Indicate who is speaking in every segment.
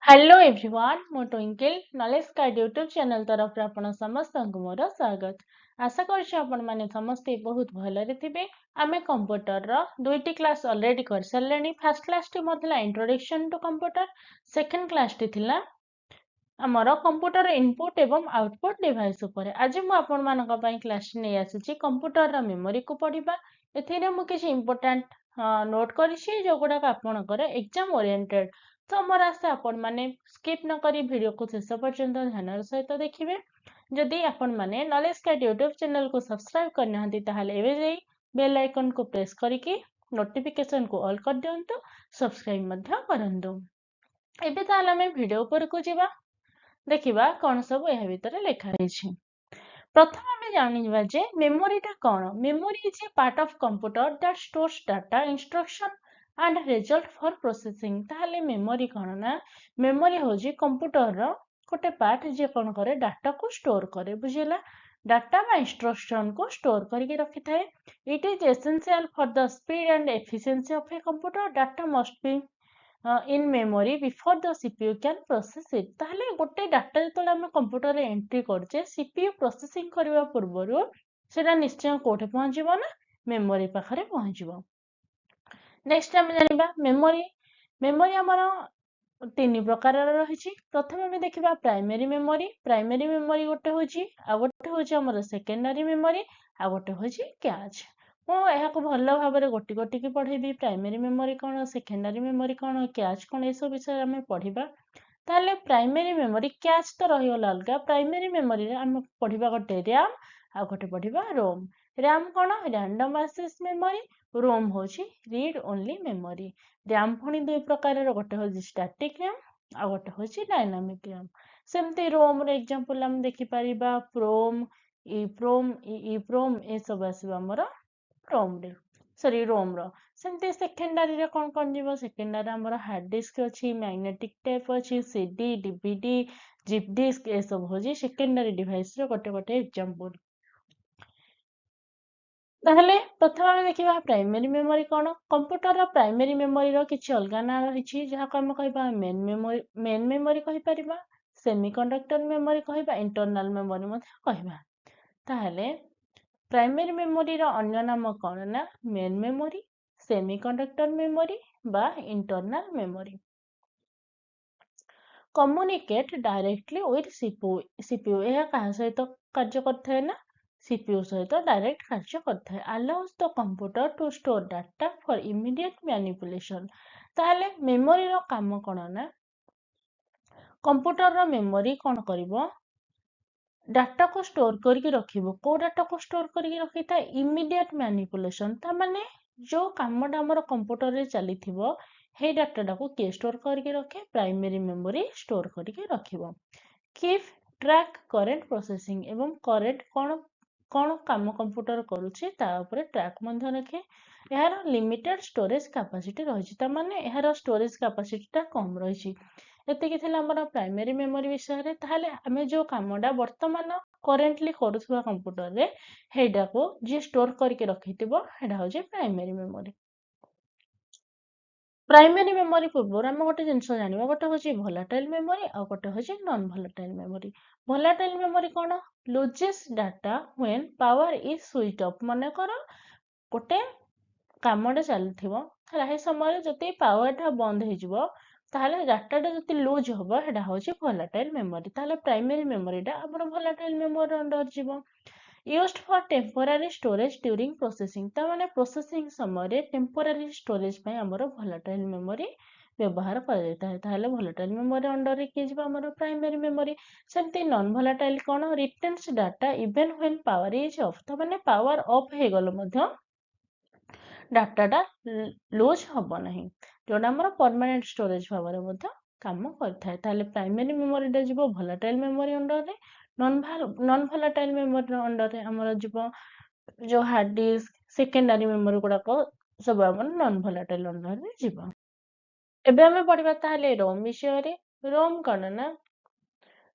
Speaker 1: Hello everyone मो twinkle knowledge guide YouTube channel तरफ आपण समस्त मोर स्वागत। आशा करछि आपण माने समस्ते बहुत भलरे थिबे। आमे कंप्यूटर रो दुईटी क्लास ऑलरेडी कर सारलेनी। फर्स्ट क्लास टी मोथला introduction to computer, second class टी थिला हमर कंप्यूटर इनपुट एवं आउटपुट डिवाइस उपरे। आज मु आपण मानक पई क्लास नै आसीछि कंप्यूटर रो मेमोरी को पढिबा। एथिरे मु किछि इंपोर्टेंट नोट करिछि जोगुडा आपण करे एग्जाम ओरिएंटेड। तो मोर आशा आपण माने स्किप न करी वीडियो को शेष पर्यंत ध्यान सहित देखिबे। जदि आपण माने नॉलेज गाइड यूट्यूब चैनल को सब्सक्राइब करनाहंती ताहाले एबे जेई बेल आइकन को प्रेस करिकि नोटिफिकेशन को ऑल कर दियंतु, सब्सक्राइब मध्य करंतु। एबे ताहाले हम वीडियो ऊपर को जिबा। देखिबा कोन सब एहा भितर लेखा रहिछि। प्रथम आमे जानिबा जे मेमोरीटा कोन। Memory is a part of computer that stores data, instruction and result for processing. ताहले मेमोरी कोन ना, मेमोरी होजी कंप्यूटर रो गोटे पार्ट जे कोन करे डाटा को स्टोर करे। बुझिला, डाटा बा इंस्ट्रक्शन को स्टोर करके रखि थाए। It is essential for the speed and efficiency of a computer. Data must be in memory before the CPU can process it. ताहले गोटे डाटा जेतले हम कंप्यूटर रे एंट्री करछे, सीपीयू प्रोसेसिंग करबा पूर्वरु सेटा निश्चय कोठे पहुंचीबो ना, मेमोरी पाखरे पहुंचीबो। नेक्स्ट हम जानिबा मेमोरी। मेमोरी हमर तीन प्रकार रहिछि। प्रथम हम देखिबा प्राइमरी मेमोरी। प्राइमरी मेमोरी गोटे होछि, आ गोटे होछि हमर सेकेंडरी मेमोरी, आ गोटे होछि कैच। मु एहाको भल भाबरे गोटी गोटी की पढेबी। प्राइमरी मेमोरी कोन, सेकेंडरी मेमोरी कोन, कैच कोन, ए सब विषय हम पढिबा। ताले प्राइमरी मेमोरी, कैच तो रहिगला अलगा। प्राइमरी मेमोरी रे हम पढिबा गोटे रैम, आ गोटे पढिबा रोम। रैम कोन, रैंडम एक्सेस मेमोरी। रोम होछि रीड ओनली मेमोरी। रैम फुणी दुई प्रकार रो, गोटे होछि स्टैटिक रैम, आ गोटे होछि डायनामिक रैम। सेमती रोम रे एग्जांपल हम देखि परिबा प्रोम, ईप्रोम, ईप्रोम ए सब आसीबा हमर रोम रे, सॉरी रोम रो। सेमती सेकेंडरी रे कोन जीवो। सेकेंडरी हमर हार्ड डिस्क अछि, मैग्नेटिक टेप अछि, सीडी, डीवीडी, जिप डिस्क ए सब होछि सेकेंडरी डिवाइस रो गोटे गोटे एग्जांपल। ताहले प्रथम हम देखिबा प्राइमरी मेमोरी कोन। कंप्यूटर रो प्राइमरी मेमोरी रो किछि अलगा ना रहिछि, जहाको हम कहबा मेन मेमोरी कहि परिबा, सेमीकंडक्टर मेमोरी कहबा, इंटरनल मेमोरी मध्ये कहबा। ताहले प्राइमरी मेमोरी रो अन्य नाम कोन ना, मेन मेमोरी, सेमीकंडक्टर मेमोरी बा internal memory. Communicate directly with CPU. यह कहा सहित कार्य करथाय ना, सीपीयू सहित डायरेक्ट कार्य करथाय। Allows the computer to store data for immediate manipulation. ताहले मेमोरी रो काम कोन ना, कंप्यूटर रो मेमोरी कोन करिवो, डाटा को स्टोर करके रखिबो। को डाटा को स्टोर करके रखिता, इमीडिएट मैनिपुलेशन। ता माने जो कामटा हमर कंप्यूटर रे चलीथिबो, हे डाटा को के स्टोर करके रखे, प्राइमरी मेमोरी स्टोर करके रखिबो। Keep track current processing. एवं करेंट कोन कोन काम कंप्यूटर करूछि ता ऊपर ट्रैक मध्ये रखे। यार लिमिटेड स्टोरेज कैपेसिटी रहिछि, ता माने यार स्टोरेज कैपेसिटी ता कम रहिछि। एतिକି ଥିଲା ଆମର प्राइमरी मेमोरी विषय। ताहले आमे जो कामडा वर्तमान करेंटली करूथुवा कंप्यूटर रे, हेडा को जे स्टोर करके रखिथिबो हेडा हो जे प्राइमरी मेमोरी। प्राइमरी मेमोरी पूर्व आम गोटे जिनस जानिबा, गोटे होछि भोलाटाइल मेमोरी, आ गोटे होछि non volatile memory. Volatile memory कोन, loses data when power is switch off. माने कर गोटे कामडा चलथिबो, हला हे समय जति पावरटा बंद हे जिवो, ताहले डाटाटा जति लूज होबो, हेडा होछि भोलाटाइल मेमोरी। ताहले प्राइमरी मेमोरीटा हमर भोलाटाइल मेमोरी अंडर जिवो। Used for temporary storage during processing. ता माने प्रोसेसिंग समय रे टेम्पोरारी स्टोरेज पय हमर भोलाटाइल मेमोरी व्यवहार करा जाता है। ताहले भोलाटाइल मेमोरी अंडर रे के जिवो हमर प्राइमरी मेमोरी। सेमती non volatile cone, retains data even when power is of. ता माने पावर ऑफ हे गलो मध्य डाटाटा लूज हबो नाही, जोडा हमर परमानेंट स्टोरेज भाବରେ ମଧ୍ୟ काम करथाय। ताहले प्राइमरी मेमोरीटा जिवो भोलाटाइल मेमोरी अंडर रे। नॉन भोलाटाइल मेमोरी अंडर रे हमर जिवो जो हार्ड डिस्क, सेकेंडरी मेमोरी गुडा को सब हमर नॉन भोलाटाइल अंडर रे जिवो। एबे हमें पढिबा ताहले रोम विषय रे। रोम कोन ना,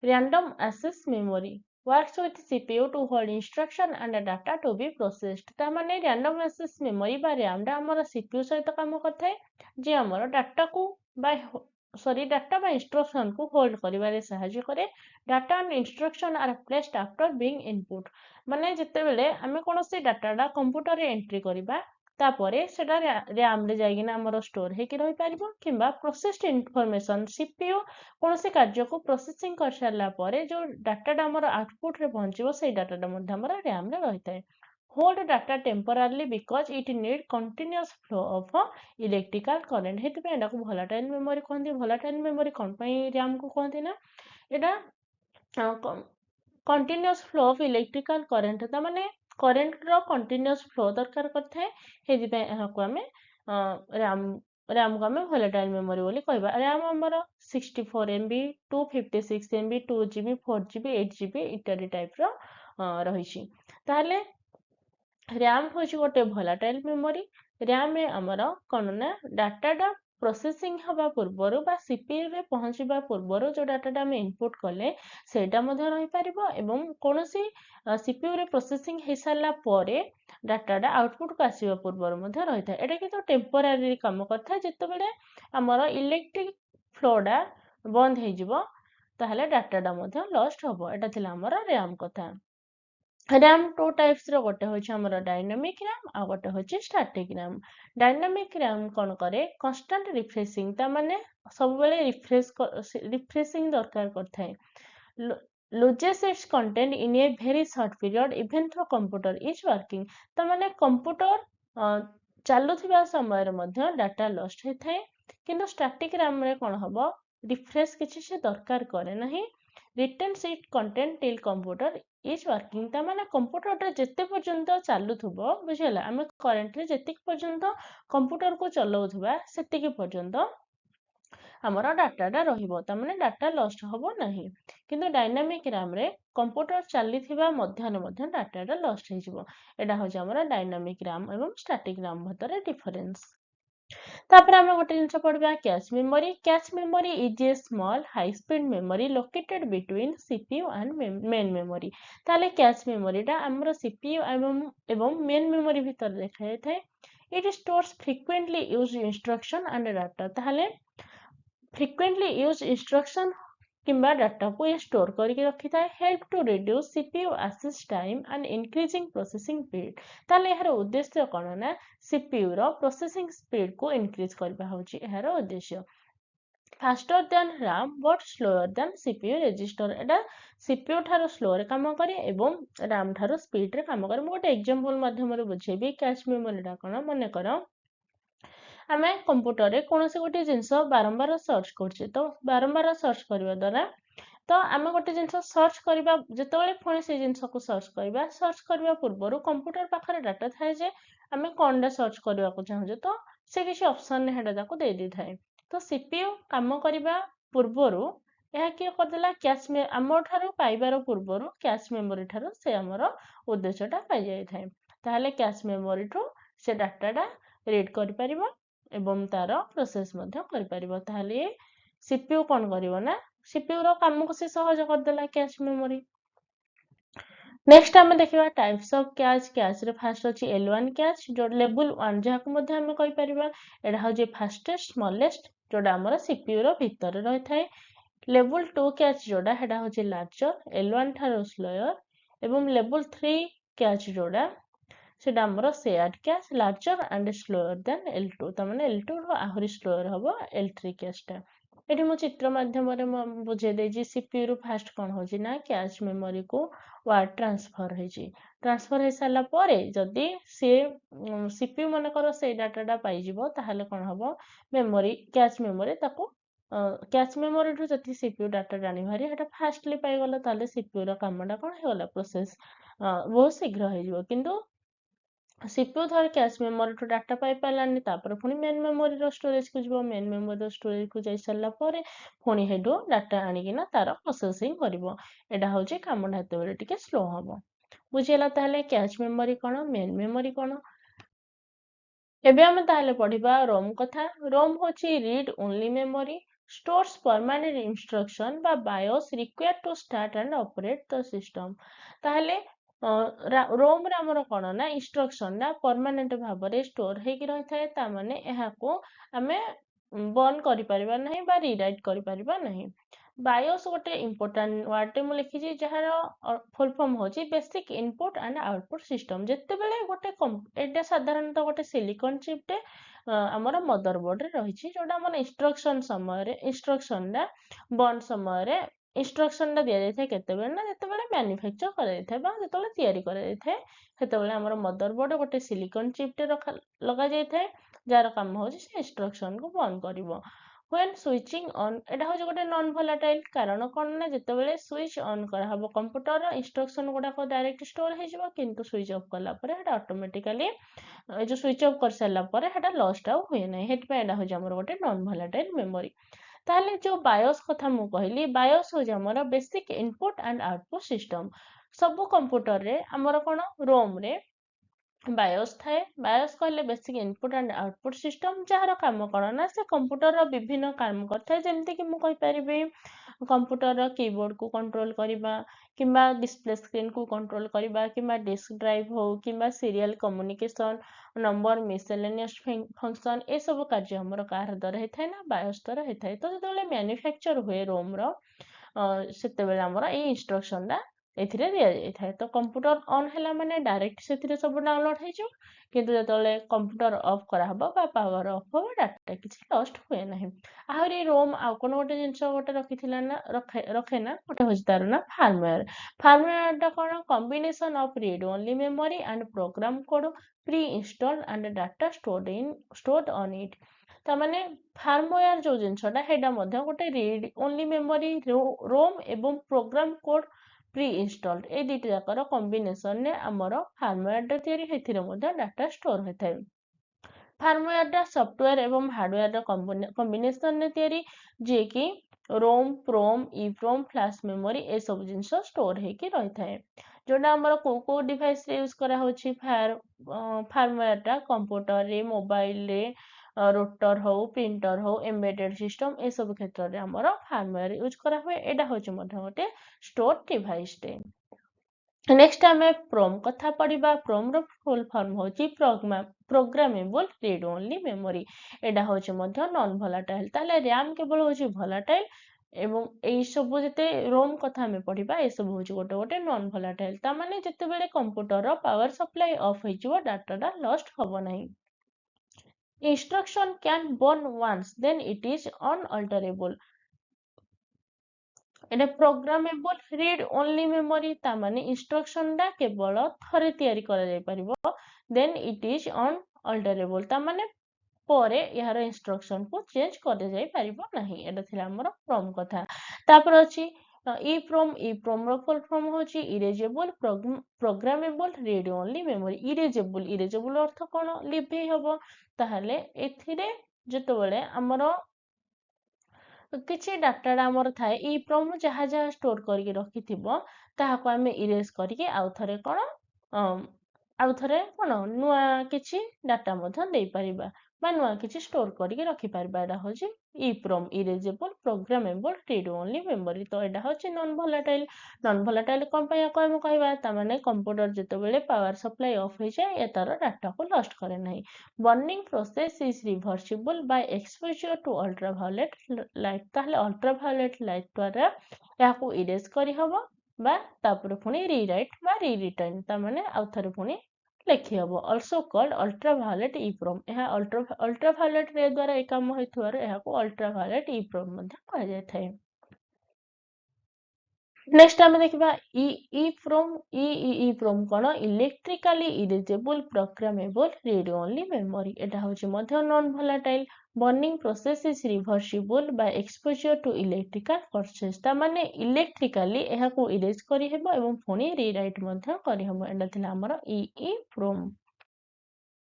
Speaker 1: random access memory works with CPU to hold instruction and data to be processed। ता माने random access memory बा RAM टा हमर CPU सहित काम करथाय, जे हमर डाटा को बा डाटा बा इंस्ट्रक्शन को होल्ड करिबारे सहायता करे। Data and instruction are placed after being input माने जेतेबेले आमे कोनोसी डाटाटा कंप्यूटर रे एंट्री करिबा तापरे सेटा रैम रे जाइगिना हमर स्टोर हेकि रहि पारिबो किंबा प्रोसेस्ड इन्फॉर्मेशन सीपीयू कोनोसी कार्य को प्रोसेसिंग कर सारला परे जो डाटाटा हमर आउटपुट रे पहुंचिबो सेई डाटाटा मध्ये हमर रैम रे रहितै। hold data temporarily because it need continuous flow of electrical current हेतु एटा को volatile memory कहंती। volatile memory कोन पई RAM को कहंती ना एटा continuous flow of electrical current ता माने करंट रो कंटिन्यूअस फ्लो दरकार करथे हेदि पे एहा को हमें रैम रैम को हमें volatile memory बोली कहबा। रैम हमर 64 MB 256 MB 2 GB 4 GB 8 GB इत्यादि टाइप रो रहिछि। ताहले रैम होची गोटे volatile memory। रैम में हमर कोन ना डाटाटा प्रोसेसिंग हवा पूर्वरु बा सीपीयू रे पहुंचबा पूर्वरु जो डाटाटा हम इनपुट कले सेटा मध्ये रहि परिबो एवं कोनोसी सीपीयू रे प्रोसेसिंग हे सारला परे डाटाटा आउटपुट को आसीबा पूर्वरु मध्ये रहिथा। एटा कि तो टेम्पररी काम करथा जेतेबेले हमर इलेक्ट्रिक फ्लोडा बंद हे जिवो ताहले डाटाटा मध्ये लॉस्ट हबो। एटा थिला हमर रैम कथा। रैम टू टाइप्स रो गोटे होछि हमर डायनामिक रैम आ गोटे होछि स्टैटिक रैम। डायनामिक रैम कोन करे कांस्टेंट रिफ्रेशिंग ता माने सब बेले रिफ्रेशिंग दरकार करथाय। loses its content in a very short period even though computer is working ता माने कंप्यूटर चालुथिबा समय रे मध्ये डाटा लॉस्ट हेथाय। किंतु स्टैटिक रैम रे कोन हबो रिफ्रेश किछि से दरकार करे नाही। retains its content till computer is working ता माने कंप्यूटर रे जेते पर्यंत चालुथबो बुझिला आमे करंट रे जेते पर्यंत कंप्यूटर को चलाउथबा सेतिके पर्यंत हमर डाटाटा रहिबो ता माने डाटा लॉस्ट हबो नाही। किंतु डायनामिक रैम रे कंप्यूटर चलीथिबा मध्यने मध्य डाटाटा लॉस्ट हे जिवो। एडा हो जे हमर डायनामिक रैम एवं स्टैटिक रैम भतरे डिफरेंस। तापर आमे गोटे जिंस पढबा cache memory. Cache memory is a small high speed memory located between CPU and main memory. ताले कैश मेमोरी टा हमर सीपीयू एवं मेन मेमोरी भीतर देखा जाय। It stores frequently used instruction and data. ताले फ्रीक्वेंटली यूज्ड इंस्ट्रक्शन किंबा data को ये स्टोर करके रखी था। Help to reduce CPU access time and increasing processing speed. ताले यार उद्देश्य कोन ना सीपीयू रो प्रोसेसिंग स्पीड को इंक्रीज करबा होची यार उद्देश्य। Faster than RAM but slower than CPU register. एटा सीपीयू थारो स्लो रे काम करे एवं रैम थारो स्पीड रे काम करे। मो गोटे एग्जांपल माध्यम रे बुझेबी कैश मेमोरी टा कोन मने करो आमे कंप्यूटर रे कोनोसे गोटे जिंस बारंबार सर्च करछे तो बारंबार सर्च करबा द्वारा तो आमे गोटे जिंस सर्च करबा जेतेबेले पुणी से जिंस को सर्च करबा पूर्वरु कंप्यूटर पाखरे डाटा थाए जे आमे कोनडा सर्च करबा को चाहू तो से किसी ऑप्शन ने हेडा ताको दे दी थाए। तो सीपीयू काम करबा पूर्वरु यह कि करदेला कैश में हमर थारो पाइबार पूर्वरु कैश मेमोरी थारो से हमर उद्देश्यटा पाइ जाय थाए। ताहले कैश मेमोरी ठो से डाटाटा रीड करि परिबो एवं तार प्रोसेस मध्य करि परिबो। ताहले सीपीयू कोन करिवो ना सीपीयू रो काम को से सहज कर देला कैश मेमोरी। नेक्स्ट आमे देखिबा टाइप्स ऑफ कैश। कैश रे फर्स्ट अछि L1 कैश जो लेवल 1 जहा को मध्य हम कहि परिबा एडा हो जे फास्टेस्ट स्मॉलेस्ट जोडा हमर सीपीयू रो भीतर रहि थाए। लेवल 2 कैश जोडा हेडा हो जे लार्जर L1 थारो स्लोअर एवं लेवल 3 कैश जोडा सेडा हमर shared cash larger and slower then L2 त माने L2 रो आहुरी स्लोअर हबो L3 कैश टा। एठी मो चित्र माध्यम रे बुझे दे जी सीपीयू रो फास्ट कोन होजी ना कैश मेमोरी को वार्ड ट्रांसफर हे जी। ट्रांसफर हे साला परे जदी से सीपीयू मन करो से डाटाटा पाइ जिवो ताहाले कोन हबो मेमोरी कैश मेमोरी ताको कैश मेमोरी रो जति सीपीयू डाटा जानि भारी हेटा फास्टली पाइ गला ताले सीपीयू रो कामडा कोन हे गला प्रोसेस बहुत शीघ्र हे जिवो। किंतु सीपीयू थर कैश मेमोरी टू डाटा पाई पालानी तापर पुनी मेन मेमोरी रो स्टोरेज को जिवो। मेन मेमोरी रो स्टोरेज को जाई सरला परे पुनी हेडो डाटा आनी किना तार प्रोसेसिंग करिवो। एडा होची कामडा हेते बेले टिके स्लो हबो। बुझियला ताहले कैश मेमोरी कोन मेन मेमोरी कोन। एबे हम ताहले पढिबा रोम कथा। रोम होची read only memory stores permanent instruction बा BIOS required to start and operate the system। ताहले रोम रे हमर कोन ना इंस्ट्रक्शन ना परमानेंट भाबरे स्टोर हे कि रहि थाए ता माने एहा को हमें बर्न करिपारिबा नहीं बा रीराइट करिपारिबा नहीं। बायोस गोटे इम्पोर्टाट वर्डटे मु लिखिछि जहार फुल फॉर्म होछि basic input and output system. जेतेबेले गोटे एटा साधारणतः गोटे सिलिकॉन चिपटे हमर मदरबोर्ड रे रहिछि जोटा हमर इंस्ट्रक्शन समय रे इंस्ट्रक्शन दा बर्न समय रे इंस्ट्रक्शन दा दिया जाय केतेबेले ना जेतेबेले मैन्युफैक्चर करा जाय बा जेतेबेले तयारी करा जाय सेतेबेले हमर मदरबोर्ड गोटे सिलिकॉन चिपटे लगा जाय जार काम होछि से इंस्ट्रक्शन को बर्न करिवो। when switching on एटा होछि गोटे नॉन भोलाटाइल कारण कोन ना जेतेबेले स्विच ऑन करा हबो कंप्यूटर रो इंस्ट्रक्शन गुडा को डायरेक्ट स्टोर हे जिवो किंतु स्विच ऑफ करला परे एटा ऑटोमेटिकली जो स्विच ऑफ कर सारला परे एटा लॉस्ट आउ होय नै हेत पे एटा होछि हमर गोटे नॉन भोलाटाइल मेमोरी। ताहले जो बायोस कथा मु कहली बायोस होछि हमर basic input and output system. सब कंप्यूटर रे हमर कोन रोम रे बायोस थाए। बायोस कहले basic input and output system jar काम कौन ना से कंप्यूटर रो विभिन्न काम करथाय जेमति कि मु कहि परिबे कंप्यूटर रो कीबोर्ड को कंट्रोल करिबा किंबा डिस्प्ले स्क्रीन को कंट्रोल करिबा किंबा डिस्क ड्राइव हो किंबा serial communication number miscellaneous function ए सब कार्य हमर कार द्वारा हेथाय ना बायोस द्वारा हेथाय। तो जेतेबेले मैन्युफैक्चर हुए रोम रो सेतेबेले हमर ए इंस्ट्रक्शन दा एथिरे दिया जाय थाए। तो कंप्यूटर ऑन हैला माने डायरेक्ट सेथिरे सब डाउनलोड हे जो किंतु जेतेबेले कंप्यूटर ऑफ करा हबो बा पावर ऑफ हो डाटा किछि लॉस्ट हुए नाही। आहुरी रोम आ कोन गोटे जिंस गोटे रखिथिला ना रखे ना गोटे होछि तार ना फार्मवेयर। फार्मवेयर दा कोन combination of read only memory and program code pre installed and data stored on it. ता माने फार्मवेयर जो जिंसटा हेडा मध्ये गोटे रीड ओनली मेमोरी रोम एवं प्रोग्राम कोड प्री इंस्टॉल्ड ए दुईटा जाकर कॉम्बिनेशन ने आमर फार्मवेयर तैयारी हेथिरे मध्ये डाटा स्टोर होता है। फार्मवेयर सॉफ्टवेयर एवं हार्डवेयर कॉम्बिनेशन ने तैयारी जे कि रोम प्रोम ईप्रोम फ्लैश मेमोरी ए सब जिनस स्टोर हेकी रही थाए। जोटा हमर को डिवाइस रे यूज करा होछि फार्मवेयर कंप्यूटर रे मोबाइल रे रोटर हो प्रिंटर हो एम्बेडेड सिस्टम ए सब क्षेत्र रे हमर फार्मवेयर यूज करा हुए। एडा होछि मध्ये गोटे स्टोर डिवाइस टे। नेक्स्ट आमे प्रोम कथा पढ़िबा। प्रोम रो फुल फॉर्म होछि प्रोग्रामेबल रीड ओनली मेमोरी। एडा होछि मध्ये नॉन भोलाटाइल। ताले रैम केवल होछि भोलाटाइल एवं एई सब जते रोम कथा में पढ़िबा ए सब होछि गोटे गोटे नॉन भोलाटाइल। ता माने जते बेले कंप्यूटर रो पावर सप्लाई ऑफ होई जिवो डाटा लॉस्ट हबो नाही। Instruction can burn once, then it is unalterable. Etah programmable read only memory ता माने इंस्ट्रक्शन दा केवल थरे तयारी करा जाय परिबो देन इट इज अनअल्टरेबल ता माने परे यार इंस्ट्रक्शन को चेंज कर जाय परिबो नाही। एटा थिला हमर फ्रॉम कथा। तापर अछि ईप्रोम रो फुल फॉर्म होछि erasable programmable read only memory. Erasable अर्थ कोन लिभे हबो ताहले एथिरे जेतबेले हमर किछि डाटा हमर थाए ईप्रोम जहा जहा स्टोर करके रखिथिबो ताहाको आमे इरेज करके आउ थरे कोन आउ थरे कोन नुआ किछि डाटा मधन देई परिबा बा नुआ किछि स्टोर करके रखि परिबा। एडा होछि EPROM erasable programmable read only memory. तो एडा होछि नॉन भोलाटाइल। नॉन भोलाटाइल कोन पय कहम कहबा ता माने कंप्यूटर जेतेबेले पावर सप्लाई ऑफ होय जाय ए तार डाटा को लॉस्ट करे नाही। Burning process is reversible by exposure to ultraviolet light. ताहले अल्ट्रावायलेट लाइट द्वारा याको इरेज करि हबो बा तापर पुनी रीराइट बा रीरिटर्न ता माने आउ थरे पुनी लिखि हबो। Also called ultraviolet EPROM. एहा अल्ट्रावायलेट रे द्वारा ए काम होइथवार एहाको अल्ट्रावायलेट ईप्रोम मध्ये कहा जाय थाए। नेक्स्ट आमे देखिबा ईप्रोम कोन electrically erasable programmable read only memory. एटा होछि मध्ये non volatile. Burning process is reversible by exposure to electrical process ता माने इलेक्ट्रिकली एहाको इरेज करि हेबो एवं पुनी रीराइट मध्ये करि हेबो। एटा थिला हमर ईप्रोम।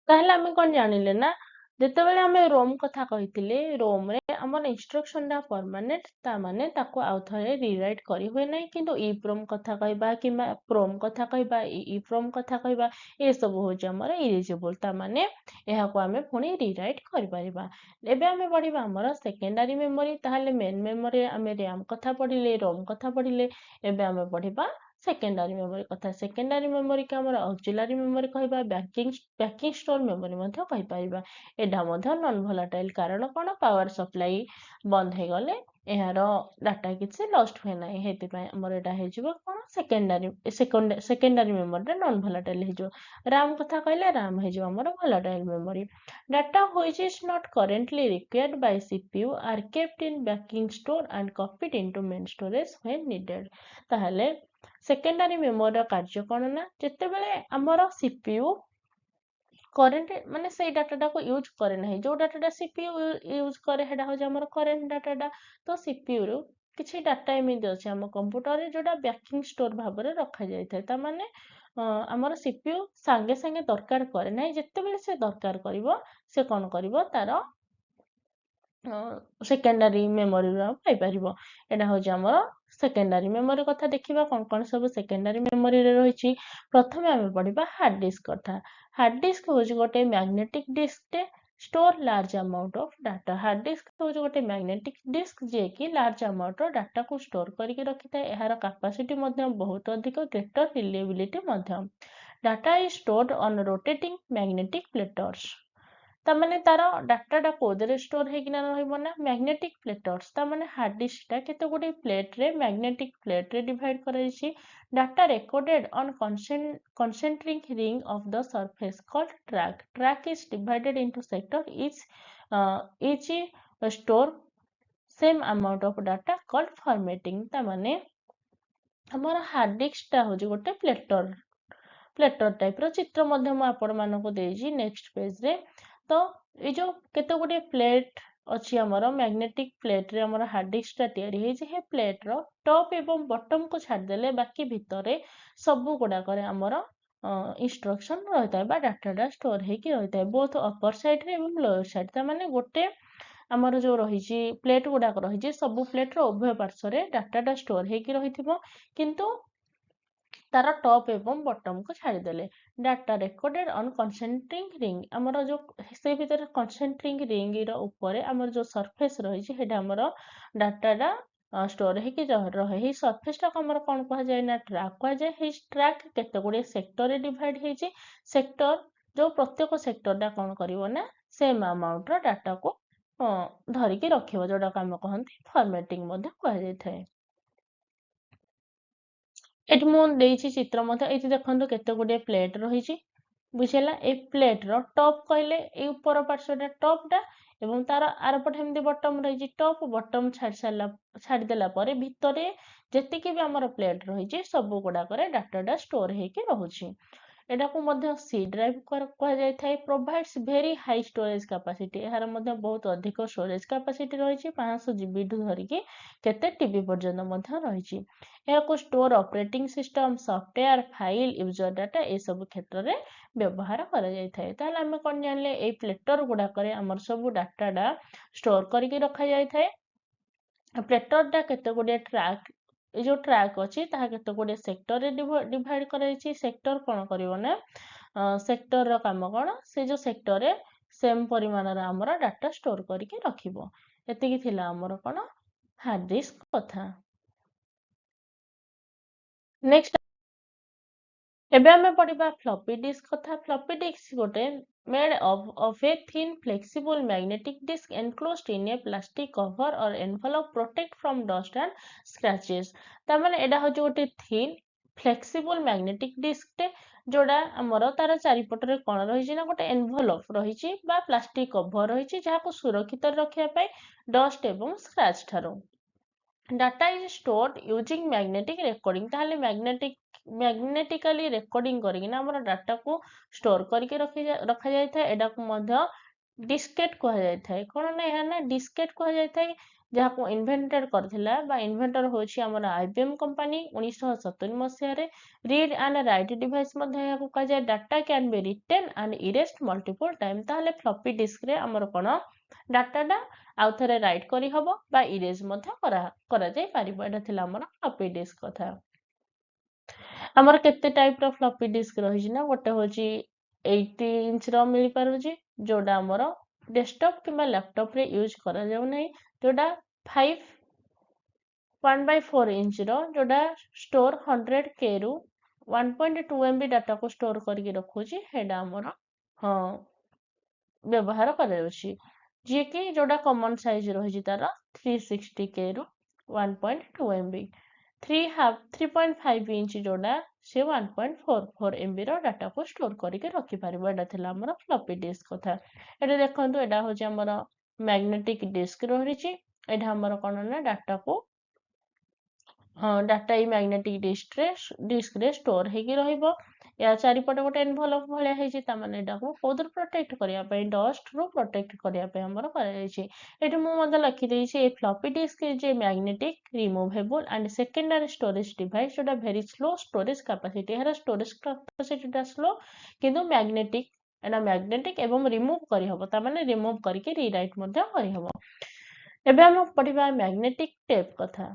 Speaker 1: ताहले आमे कोन जानिले ना जेतेबेले आमे रोम कथा कहिथिले रोम रे हमर इंस्ट्रक्शन दा परमानेंट ता माने ताको आउ थरे रीराइट करि होय नै किंतु ईप्रोम कथा कहबा किंबा प्रोम कथा कहबा ईप्रोम कथा कहबा ए सब होछि हमर इरेजेबल ता माने एहाको आमे पुनी रीराइट करि परिबा। एबे आमे पढिबा हमर सेकेंडरी मेमोरी। ताहले मेन मेमोरी आमे रैम कथा पढिले रोम कथा पढिले एबे आमे पढिबा सेकेंडरी मेमोरी कथा सेकेंडरी मेमोरी के हमर ऑक्सिलरी मेमोरी कहबा बैकिंग स्टोर मेमोरी मध्य कहि परिबा एडा मध्य नॉन वोलेटाइल कारण कोन पावर सप्लाई बंद हे गले एहार डाटा किसी लॉस्ट हुए ना हेति पय हमर एडा हे जिवो कोन सेकेंडरी मेमोरी रे नॉन वोलेटाइल हे जो RAM कथा कहले RAM हे जो हमर volatile memory data which is not currently required by CPU are kept in backing store and copied into main storage when needed ताहले सेकेंडरी मेमोरी कार्य कौन ना जितेबले आमर सीपीयू करेंट माने से डाटा को यूज करे ना जो डाटा सीपीयू यूज करे हेडा हो हमर करेंट डाटा तो सीपीयू रो किछि डाटा एमिति अछि हम कंप्यूटर रे जोडा बैकिंग स्टोर भाव रे रखा जाय थाय ता माने आमर सीपीयू संगे संगे दरकार करे ना जितेबले से दरकार करिवो से कोन करिवो तार सेकेंडरी मेमोरी पाई परिबो एडा हो हमर सेकेंडरी मेमोरी कथा देखिबा कोन सब सेकेंडरी मेमोरी रे रहिछि प्रथमे हम पढिबा हार्ड डिस्क कथा हार्ड डिस्क होज गोटे मैग्नेटिक डिस्क टे store large amount of data hard disk होज गोटे मैग्नेटिक डिस्क जे कि लार्ज अमाउंट रो डाटा को स्टोर करके रखिता एहार कैपेसिटी मध्ये बहुत अधिक ग्रेटर रिलायबिलिटी मध्ये data is stored on rotating magnetic platters तामाने तार डाटा कोदरे स्टोर हेकिना रहइबो ना मैग्नेटिक प्लेटर्स तामाने हार्ड डिस्क टा केते गुडी प्लेट रे मैग्नेटिक प्लेट रे डिवाइड कराइछि data recorded on concentric ring of the surface called track is divided into sector each store same amount of data called formatting तामाने हमर हार्ड डिस्क टा हो गोटे प्लेटर टाइप रो चित्र मध्ये म आपण मानको देइछि नेक्स्ट पेज रे तो ये जो केते गुडी प्लेट अछि हमर मैग्नेटिक प्लेट रे हमर हार्ड डिस्क टा तयारी हे जे हे प्लेट रो टॉप एवं बॉटम को छाड़ देले बाकी भितरे सब गुडा करे हमर इंस्ट्रक्शन रहता है बा डाटा स्टोर हे कि रहता है बोथ अपर साइड रे एवं लोअर साइड ता माने गोटे हमर जो रहिछि प्लेट गुडा रहिछि सब प्लेट रो उभय पार्श्व रे डाटा स्टोर हे कि रहिथिबो किंतु तार टॉप एवं बॉटम को छाड़ी देले data recorded on concentric ring हमर जो से भीतर कंसेंट्रिक रिंग रो ऊपर हमर जो सरफेस रही छै हेडा हमर डाटा स्टोर हे कि रहे हे सरफेस टा हमर कोन कहा जाय ना ट्रैक कहा जाय हे ट्रैक केते गुडी सेक्टर रे डिवाइड हे छै सेक्टर जो प्रत्येक सेक्टर डा कोन करिवो ना सेम अमाउंट रो डाटा को धरि के रखिबो जोडा काम कहंती फॉर्मेटिंग मध्ये कहा जाय थाए एठी मु देइछि चित्र मध्ये एठी देखंतु केते गुडे प्लेट रहिछि बुझिला ए प्लेट रो टॉप कहले ए ऊपर पार्श्वटा टॉप टा एवं तार आर पटे हमदी बॉटम रहिछि टॉप बॉटम छाडी देला परे भितरे जेतिके भी हमर प्लेट रहिछि सब गुडा करे डाटा स्टोर हे के रहुछि एडा को मध्ये सी ड्राइव कहा जाय थाए provides very high storage capacity एहार मध्ये बहुत अधिक स्टोरेज कैपेसिटी रहिछि 500 जीबी ठु धरि के केते टीबी पर्यंत मध्ये रहिछि एहाको store operating system software file user data ए सब क्षेत्र रे व्यवहार करा जाय थाए ताले हम कोन जानले ए प्लेटर गुडा करे हमर सब डाटा स्टोर करके रखा जाय थाए प्लेटर डा केते गुडे ट्रैक ए जो ट्रैक अछि ताहा केते गुडे सेक्टर रे डिवाइड कराइछि सेक्टर कोन करिवो ना सेक्टर रो काम कोन से जो सेक्टर रे सेम परिमाण रा हमर डाटा स्टोर करके रखिबो एतिकी थिला हमर कोन हार्ड डिस्क कथा नेक्स्ट एबे हमें पढ़िबा फ्लॉपी डिस्क कथा फ्लॉपी डिस्क गोटे made of a thin flexible magnetic disk enclosed in a plastic cover or envelope protect from dust and scratches ता माने एडा हो गोटे thin flexible magnetic disk टे जोडा हमर तार चारिपट रे कोन रहिछि ना गोटे एनवेलप रहिछि बा प्लास्टिक कवर रहिछि जहा को सुरक्षित रखिया पय डस्ट एवं स्क्रैच थारो data is stored using magnetic recording ताहले मैग्नेटिकली रेकॉर्डिंग करिकिना हमर डाटा को स्टोर करके रखा जाय था एडा को मध्ये डिस्केट कहा जाय था कोन ना ना डिस्केट कहा जाय था जहा को इन्वेंटेड करथिला बा इन्वेंटर होछि हमर आईबीएम कंपनी 1970 मसिया रे रीड एंड राइट डिवाइस मध्ये या को कहा जाय data can be written and erased multiple time ताहले फ्लॉपी डिस्क रे हमर कोन डाटा आउ थरे राइट करी हबो बा इरेज मध्ये करा जाय परिबो एटा थिला हमर फ्लॉपी डिस्क कथा हमर केते टाइप रो फ्लॉपी डिस्क रहिछि ना गोटे होछि 80 इंच रो मिली पारुछि जोडा हमर डेस्कटॉप किबा लैपटॉप रे यूज करा जाउ नै जोडा 5 1/4 इंच रो जोड़ा स्टोर 100K रु 1.2 MB डाटा को स्टोर करके रखुची हेडा हमर हाँ व्यवहार कराଯାଉଛି जे कि जोड़ा कॉमन साइज रही तार 360K रु 1.2 MB 3.5 इंच जोड़ा से 1.44 MB रो डाटा को स्टोर करके रखी पारिबो एटा थिला हमर फ्लॉपी डिस्क कथा एटा देखंतु एटा होची हमर मैग्नेटिक डिस्क रहिची एटा हमर कोन ना डाटा को हाँ डाटा ई मैग्नेटिक डिस्क रे स्टोर हेकी रहिबो या चारिपटे गोटे एनभलप भलिया हेची ता माने एटाको कोदर प्रोटेक्ट करिया पई डस्ट रो प्रोटेक्ट करिया पई हमर करा जायछि एठी मु मते लिखि देइछि a floppy disk is a magnetic removable and secondary storage device जोटा वेरी स्लो स्टोरेज कैपेसिटी हर स्टोरेज कैपेसिटी टा स्लो किंतु मैग्नेटिक एना मैग्नेटिक एवं रिमूव करि हबो ता माने रिमूव करके रीराइट मध्ये करि हबो एबे हम पढिबा मैग्नेटिक टेप कथा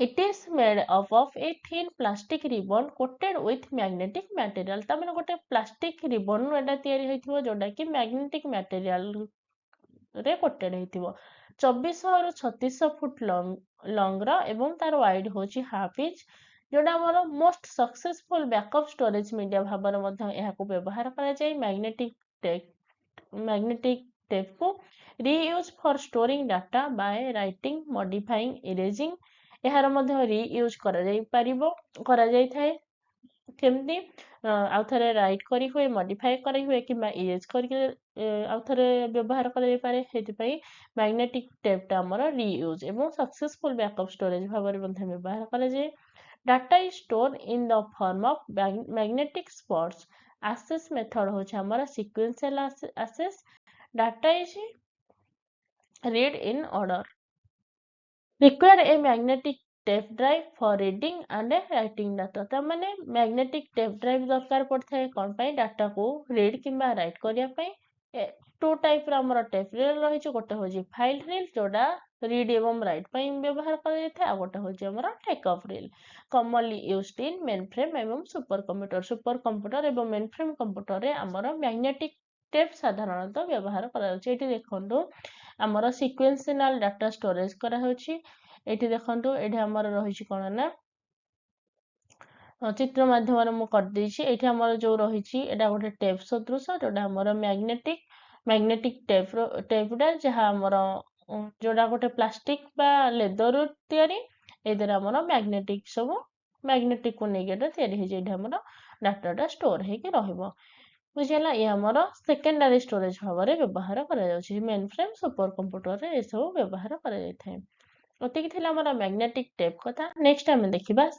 Speaker 1: It is made up of a thin plastic ribbon coated with magnetic material. ता माने गोटे प्लास्टिक रिबन एटा तयारी होइथिबो जोटा कि मैग्नेटिक मटेरियल रे कोटेड होइथिबो 2400 रु 3600 फुट लॉन्ग रो एवं तार वाइड होची हाफ इंच जोटा हमर most successful backup storage media भाबर मध्ये एहाको व्यवहार करा जाय मैग्नेटिक टेप को reuse for storing data by writing modifying erasing एहार मध्ये रीयूज करा जाय परिबो करा जाय थाए केमती आउ थरे राइट करी हुए मॉडिफाई करी हुए कि इरेज करके आउ थरे व्यवहार करा जाय पारे हेति पई मैग्नेटिक टेप टा हमर रीयूज एवं सक्सेसफुल बैकअप स्टोरेज भाବରେ मध्ये व्यवहार करा जाय data is store in the form of magnetic spots access method होछ हमर sequential access data is read in order require a magnetic tape drive for reading and writing data ता माने magnetic tape drive दरकार पड़थाय कोन पई data को read किबा right करिया पई to type रा हमर टेप रील रही छ गोटे होजी फाइल रील जोडा रीड एवं राइट पई व्यवहार करा जाय आ गोटे होजी हमर take off reel commonly used in mainframe एवं सुपर कंप्यूटर एवं मेनफ्रेम कंप्यूटर रे हमर मैग्नेटिक टेप साधारणतः व्यवहार करा जाय एठी देखंतु हमर सीक्वेंशियल डाटा स्टोरेज करा होची एठी देखंतु एठी हमर रहिछि कोन ना चित्र माध्यम मु कर देछि एठी हमर जो रहिछि एटा गोटे टेप सदृश जोडा हमर मैग्नेटिक टेप डा जहा हमर जोडा गोटे प्लास्टिक बा लेदर तयारी एदरा हमर मैग्नेटिक को नेगेट तयारी हे जेठी हमर डाटा डा स्टोर हे के रहइबो बुझिला ये हमर सेकेंडरी स्टोरेज भाବରେ व्यवहार करा जाउछि मेन फ्रेम सुपर कंप्यूटर रे ए सब व्यवहार करा जायथाय ओतिक थिला हमर मैग्नेटिक टेप कथा नेक्स्ट हम देखिबा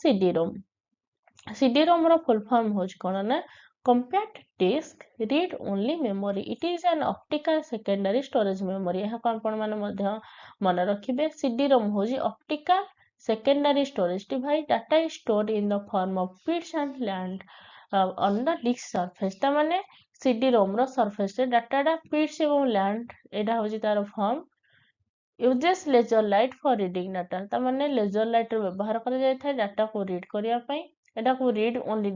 Speaker 1: CD-ROM रो फुल फॉर्म होछ कोन ना compact disk read only memory it is an optical secondary storage memory ଏହା आपण माने मध्य मन रखिबे CD-ROM होजी optical secondary storage device data is stored in the form of bits and land on the disk surface ता माने CD-ROM रो surface रे data डा bits एवं land एडा होजी तार form uses laser light for reading data ता माने laser light रो व्यवहार करा जाय थाय डाटा को रीड करिया पई एडा को रीड ओनली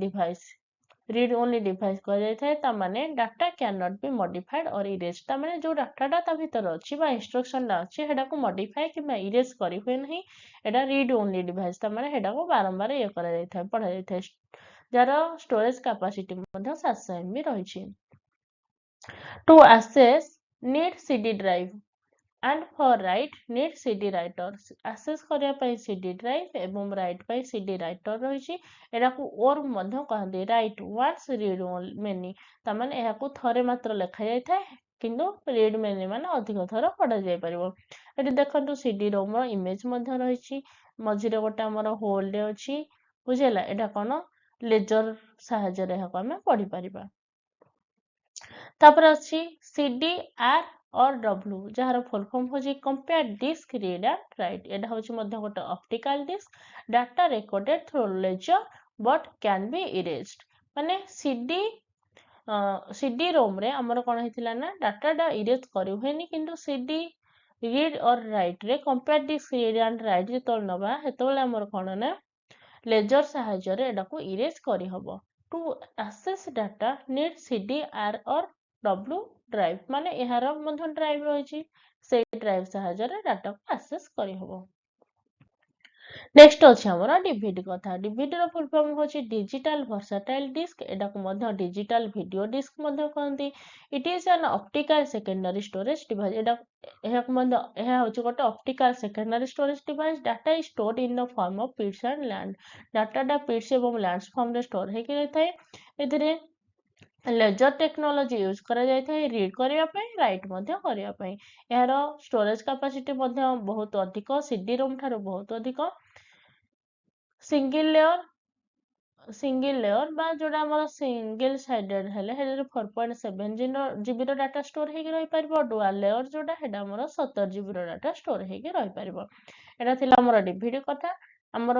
Speaker 1: डिवाइस करा जाय थाय ता माने data can not be modified और इरेज ता माने जो डाटा डा ता भीतर अछि बा इंस्ट्रक्शन डा अछि हेडा को मॉडिफाई कि बा इरेज करि होय नहीं एडा रीड ओनली डिवाइस ता माने हेडा को बारंबार ये करा जाय थाय पढा जाय थाय जार स्टोरेज कैपेसिटी मध्ये 700 MB रहिछि to access need CD drive and for write need CD writer access करिया पई CD drive एवं write पई CD writer रहिछि एडा को और मध्य कहंदी write once read many ता माने एहा को थरे मात्र लेखा जाय थाय किंतु read many माने अधिक थर पढा जाय परिबो एटी देखंतु CD-ROM रो इमेज मध्य रहिछि मझिरे गोटा हमर होल रे अछि बुझेला एटा कोन लेजर सहायता रे हको हमें पढि परिबा तापर अछि CD-R और W जहार फुल फॉर्म होजी compact disk read and write एटा होची मध्य गोटे optical disk data recorded through laser but can be erased माने CD-ROM रे हमर कोन हेतिला ना डाटा डा इरेज करि होयनी किंतु CD रीड और राइट रे compact disk read and write जे तोल नबा हेतोले हमर कोन ना लेजर सहायता रे एटा को इरेज करि हबो to access data need CD-R और W ड्राइव माने एहार मध्य ड्राइव रहिछि से ड्राइव सहायता रे डाटा को एक्सेस करि हबो नेक्स्ट अच्छे आमर डीवीडी कथा डीवीडी रो फुल फॉर्म होची डिजिटल वर्सटाइल डिस्क एटा को मध्य डिजिटल वीडियो डिस्क मध्य कहंती it is an optical secondary storage device एटा एहा को मध्य एहा होची गोटे optical secondary storage device data is stored in the form of pits and land data डा बिट्स एवं लैंड्स फॉर्म रे स्टोर हे के थाए एथिरे लेजर टेक्नोलोजी यूज करा जाय थाए रीड करिया पई राइट मध्य करिया पई एहारो स्टोरेज कैपेसिटी मध्य बहुत अधिक सीडी रोम थारो बहुत अधिक सिंगल लेयर बा जोड़ा हमर सिंगल साइडेड हेले हेले 4.7 जीबी रो डाटा स्टोर हेके रहि परबो डुअल लेयर जोड़ा हेडा हमर 17 जीबी रो डाटा स्टोर हेके रहि परबो एटा थिला हमर डीवीडी कथा हमर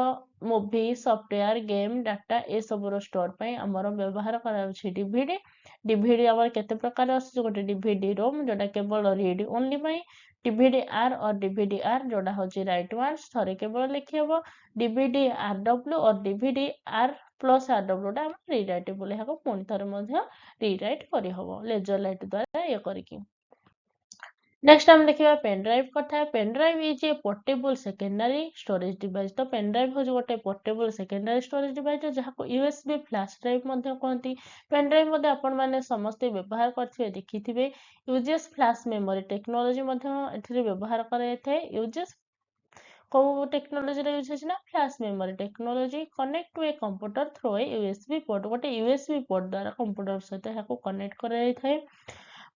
Speaker 1: मूवी सॉफ्टवेयर गेम डाटा ए सब रो स्टोर पई हमर व्यवहार करा अछि डीवीडी डीवीडी हमर केते प्रकार अछि गोटे डीवीडी रोम जोड़ा केवल रीड ओनली पई डीवीडी आर और डीवीडी आर जोड़ा होची राइट वंस थरे केवल लिखि हबो डीवीडी आरडब्ल्यू और डीवीडी आर प्लस आरडब्ल्यू टा रिराइटेबल है पुणी थे रिराइट करहब लेजर लाइट द्वारा ये करके नेक्स्ट हम देखिए पेन ड्राइव कथा pen drive is a portable secondary storage device तो पेन ड्राइव हूँ गोटे पोर्टेबल सेकेंडरी स्टोरेज डिवाइस जहाँ यूएसबी फ्लैश ड्राइव कहती पेन ड्राइव आपण मैंने समस्ते व्यवहार करथिबे देखिथिबे यूजेस फ्लैश मेमोरी टेक्नोलोजी व्यवहार कराए यूजेस को टेक्नोलोजी यूज होछि ना flash memory technology connect to a computer through a USB port गोटे यूएसबी पोर्ट द्वारा कंप्यूटर सहित याको कनेक्ट करा जाय थाए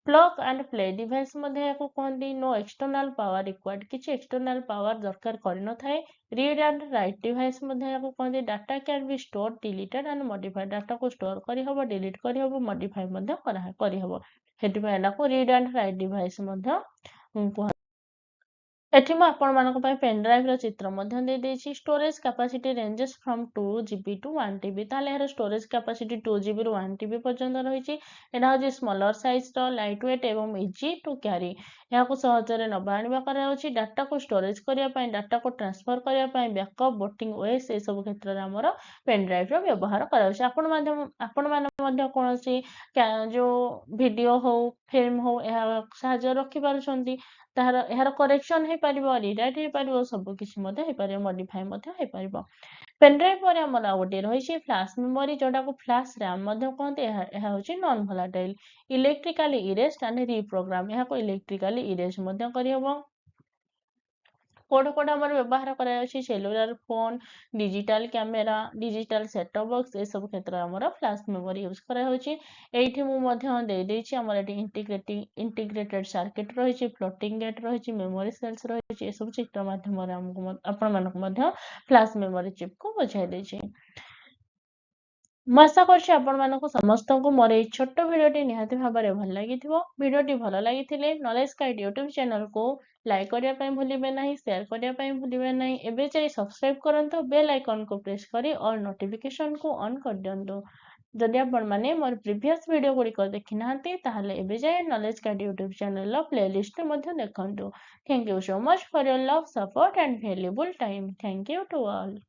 Speaker 1: प्लग एंड प्ले डिवाइस मध्ये याको कहंती नो एक्सटर्नल पावर रिक्वायर्ड किछि एक्सटर्नल पावर दरकार करि न थाए रीड एंड राइट डिवाइस मध्ये याको कहंती data can be store deleted and modified data को स्टोर करि हबो डिलीट करि हबो मॉडिफाई मध्ये करि हबो हेतु याको रीड एंड राइट डिवाइस मध्ये एठी मैं आपण मानक पय पेन ड्राइव रो चित्र मध्य दे देछि storage capacity ranges from 2 GB to 1 TB ताले हर स्टोरेज कैपेसिटी 2 जीबी रो 1 टीबी पर्यंत रहिछि एना होछि स्मॉलर साइज रो लाइट वेट एवं इजी टू कैरी या को सहजरे नबा आनिबा करा होछि डाटा को स्टोरेज करिया पय डाटा को ट्रांसफर करिया पय बैकअप बोटिंग ओएस ए सब क्षेत्र रे हमर पेन ड्राइव रो व्यवहार करा होछि आपण मध्य कोनोसी जो वीडियो हो फिल्म हो एहा साहाଯ୍य रखि पारुछंती तार यार करेक्शन हे परिबो रिराइट हे परिबो सब किछि मध्ये हे परिबो मॉडिफाई मध्ये हे परिबो पेन ड्राइव पर हमर गोटे रहिछि फ्लैश मेमोरी जोटा को फ्लैश रैम मध्ये कहते एहा होछि non volatile electrically erased and reprogram एहा को इलेक्ट्रिकली इरेज मध्ये करिहबो कोड कोड हमर व्यवहार करा अछि cellular phone digital camera digital set top box ए सब क्षेत्र हमर फ्लैश मेमोरी यूज करा होछि एठी मु मध्ये दे देछि हमर एठी इंटीग्रेटेड सर्किट रहिछि फ्लोटिंग गेट रहिछि मेमोरी सेल्स रहिछि ए सब चित्र माध्यम रे हमकु आपण मानक मध्ये फ्लैश मेमोरी चिप को बुझाइ देछि आशा करछि आपण मानको समस्त को मोर ए छोट भिडियोटी निहाती भाबरे भल लागिथिबो भिडियोटी भल लागिथिले नॉलेज गाइड YouTube चैनल को लाइक करिया पय भूलिबे नाही शेयर करिया पय भूलिबे नाही एबे जाई सब्सक्राइब करंतो बेल आइकन को प्रेस करी ऑल नोटिफिकेशन को ऑन कर दियंतो जदि आपण माने मोर प्रीवियस वीडियो गुडी को देखि नाहंती ताहाले एबे जाई नॉलेज गाइड YouTube चैनल लो प्लेलिस्ट मध्ये देखंतो thank you so much for your love support and valuable time thank you to all